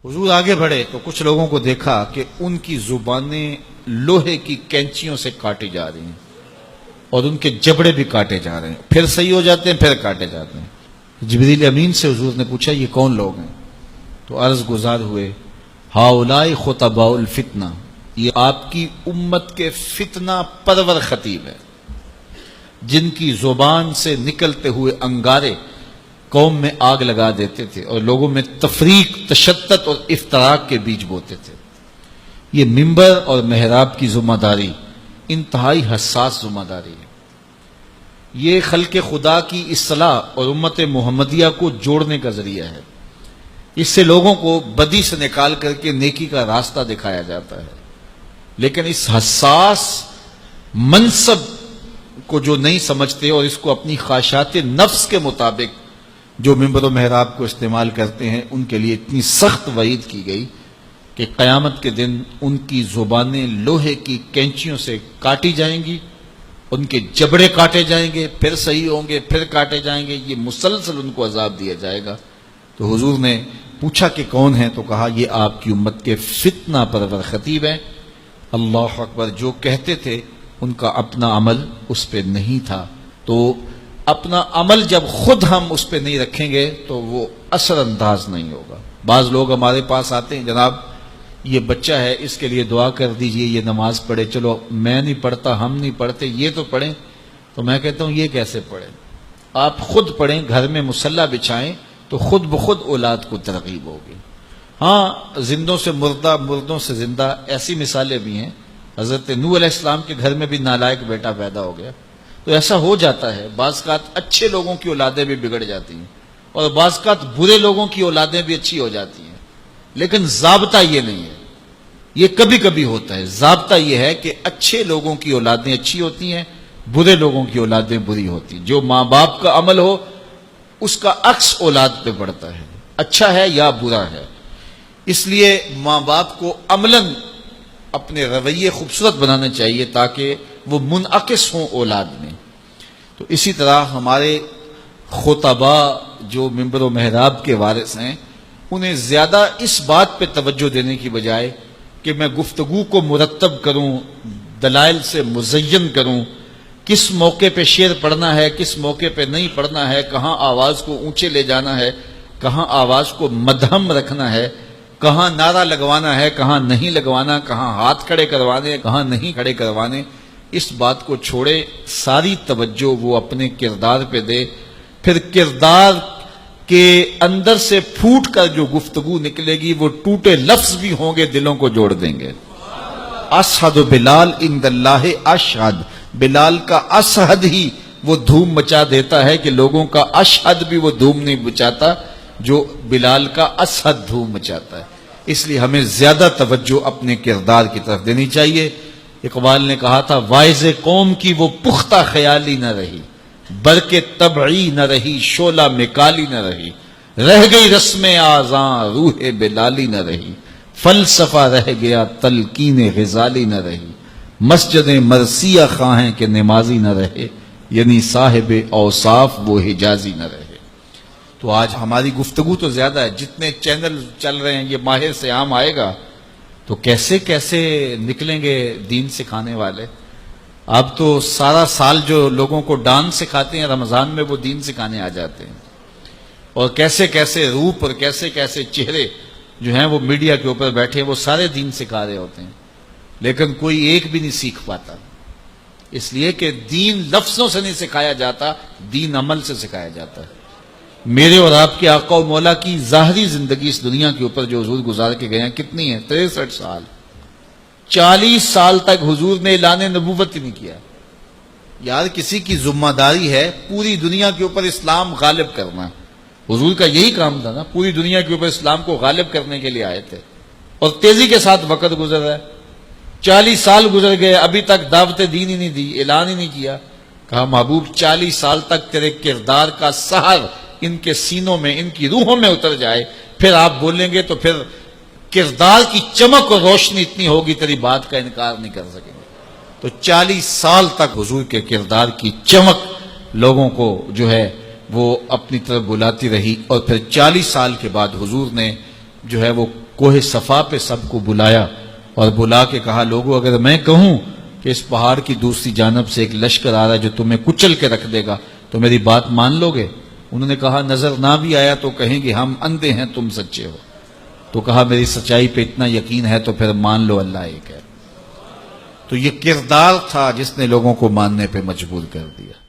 حضور آگے بڑھے تو کچھ لوگوں کو دیکھا کہ ان کی زبانیں لوہے کی کینچیوں سے کاٹی جا رہی ہیں اور ان کے جبڑے بھی کاٹے جا رہے ہیں، پھر صحیح ہو جاتے ہیں، پھر کاٹے جاتے ہیں۔ جبریل امین سے حضور نے پوچھا یہ کون لوگ ہیں؟ تو عرض گزار ہوئے ہاؤلائی خطباء الفتنہ، یہ آپ کی امت کے فتنہ پرور خطیب ہے جن کی زبان سے نکلتے ہوئے انگارے قوم میں آگ لگا دیتے تھے اور لوگوں میں تفریق، تشدد اور افتراق کے بیج بوتے تھے۔ یہ منبر اور محراب کی ذمہ داری انتہائی حساس ذمہ داری ہے۔ یہ خلق خدا کی اصلاح اور امت محمدیہ کو جوڑنے کا ذریعہ ہے۔ اس سے لوگوں کو بدی سے نکال کر کے نیکی کا راستہ دکھایا جاتا ہے، لیکن اس حساس منصب کو جو نہیں سمجھتے اور اس کو اپنی خواہشات نفس کے مطابق جو منبر و محراب کو استعمال کرتے ہیں، ان کے لیے اتنی سخت وعید کی گئی کہ قیامت کے دن ان کی زبانیں لوہے کی کینچیوں سے کاٹی جائیں گی، ان کے جبڑے کاٹے جائیں گے، پھر صحیح ہوں گے، پھر کاٹے جائیں گے، یہ مسلسل ان کو عذاب دیا جائے گا۔ تو حضور نے پوچھا کہ کون ہیں؟ تو کہا یہ آپ کی امت کے فتنہ پرور خطیب ہیں۔ اللہ اکبر، جو کہتے تھے ان کا اپنا عمل اس پہ نہیں تھا، تو اپنا عمل جب خود ہم اس پہ نہیں رکھیں گے تو وہ اثر انداز نہیں ہوگا۔ بعض لوگ ہمارے پاس آتے ہیں، جناب یہ بچہ ہے، اس کے لیے دعا کر دیجئے، یہ نماز پڑھے۔ چلو میں نہیں پڑھتا، ہم نہیں پڑھتے، یہ تو پڑھیں۔ تو میں کہتا ہوں یہ کیسے پڑھیں؟ آپ خود پڑھیں، گھر میں مصلی بچھائیں تو خود بخود اولاد کو ترغیب ہوگی۔ ہاں، زندوں سے مردہ، مردوں سے زندہ، ایسی مثالیں بھی ہیں۔ حضرت نوح علیہ السلام کے گھر میں بھی نالائق بیٹا پیدا ہو گیا۔ تو ایسا ہو جاتا ہے، بعض اوقات اچھے لوگوں کی اولادیں بھی بگڑ جاتی ہیں اور بعض اوقات برے لوگوں کی اولادیں بھی اچھی ہو جاتی ہیں، لیکن ضابطہ یہ نہیں ہے۔ یہ کبھی کبھی ہوتا ہے۔ ضابطہ یہ ہے کہ اچھے لوگوں کی اولادیں اچھی ہوتی ہیں، برے لوگوں کی اولادیں بری ہوتی ہیں۔ جو ماں باپ کا عمل ہو اس کا عکس اولاد پہ پڑتا ہے، اچھا ہے یا برا ہے۔ اس لیے ماں باپ کو عملاً اپنے رویے خوبصورت بنانا چاہیے تاکہ وہ منعکس ہوں اولاد میں۔ تو اسی طرح ہمارے خطباء جو منبر و محراب کے وارث ہیں، انہیں زیادہ اس بات پہ توجہ دینے کی بجائے کہ میں گفتگو کو مرتب کروں، دلائل سے مزین کروں، کس موقع پہ شعر پڑھنا ہے، کس موقع پہ نہیں پڑھنا ہے، کہاں آواز کو اونچے لے جانا ہے، کہاں آواز کو مدھم رکھنا ہے، کہاں نعرہ لگوانا ہے، کہاں نہیں لگوانا، کہاں ہاتھ کھڑے کروانے، کہاں نہیں کھڑے کروانے، اس بات کو چھوڑے، ساری توجہ وہ اپنے کردار پہ دے۔ پھر کردار کے اندر سے پھوٹ کر جو گفتگو نکلے گی وہ ٹوٹے لفظ بھی ہوں گے، دلوں کو جوڑ دیں گے۔ اشہد بلال عند اللہ اشہد، بلال کا اشہد ہی وہ دھوم مچا دیتا ہے کہ لوگوں کا اشہد بھی وہ دھوم نہیں مچاتا جو بلال کا اشہد دھوم مچاتا ہے۔ اس لیے ہمیں زیادہ توجہ اپنے کردار کی طرف دینی چاہیے۔ اقبال نے کہا تھا واعظ قوم کی وہ پختہ خیالی نہ رہی، برق طبعی نہ رہی، شعلہ مکالی نہ رہی، رہ گئی رسم آذاں روح بلالی نہ رہی، فلسفہ رہ گیا تلقین غزالی نہ رہی، مسجد مرثیہ خواہیں کہ نمازی نہ رہے، یعنی صاحب اوصاف وہ حجازی نہ رہے۔ تو آج ہماری گفتگو تو زیادہ ہے، جتنے چینل چل رہے ہیں، یہ ماہر سے عام آئے گا تو کیسے کیسے نکلیں گے دین سکھانے والے۔ اب تو سارا سال جو لوگوں کو ڈانس سکھاتے ہیں، رمضان میں وہ دین سکھانے آ جاتے ہیں، اور کیسے کیسے روپ اور کیسے کیسے چہرے جو ہیں وہ میڈیا کے اوپر بیٹھے وہ سارے دین سکھا رہے ہوتے ہیں، لیکن کوئی ایک بھی نہیں سیکھ پاتا، اس لیے کہ دین لفظوں سے نہیں سکھایا جاتا، دین عمل سے سکھایا جاتا ہے۔ میرے اور آپ کے آقا و مولا کی ظاہری زندگی اس دنیا کے اوپر جو حضور گزار کے گئے ہیں کتنی ہے؟ 63 سال۔ 40 سال تک حضور نے اعلان نبوت ہی نہیں کیا۔ یار کسی کی ذمہ داری ہے پوری دنیا کے اوپر اسلام غالب کرنا، حضور کا یہی کام تھا نا، پوری دنیا کے اوپر اسلام کو غالب کرنے کے لیے آئے تھے، اور تیزی کے ساتھ وقت گزر رہا ہے۔ 40 سال گزر گئے، ابھی تک دعوت دین ہی نہیں دی، اعلان ہی نہیں کیا۔ کہا محبوب 40 سال تک تیرے کردار کا سحر ان کے سینوں میں، ان کی روحوں میں اتر جائے، پھر آپ بولیں گے تو پھر کردار کی چمک اور روشنی اتنی ہوگی تیری بات کا انکار نہیں کر سکیں گے۔ تو 40 سال تک حضور کے کردار کی چمک لوگوں کو جو ہے وہ اپنی طرف بلاتی رہی، اور پھر 40 سال کے بعد حضور نے جو ہے وہ کوہ صفا پہ سب کو بلایا اور بلا کے کہا لوگوں اگر میں کہوں کہ اس پہاڑ کی دوسری جانب سے ایک لشکر آ رہا ہے جو تمہیں کچل کے رکھ دے گا تو میری بات مان لو گے؟ انہوں نے کہا نظر نہ بھی آیا تو کہیں گے ہم اندھے ہیں تم سچے ہو. تو کہا میری سچائی پہ اتنا یقین ہے تو پھر مان لو اللہ ایک ہے. تو یہ کردار تھا جس نے لوگوں کو ماننے پہ مجبور کر دیا.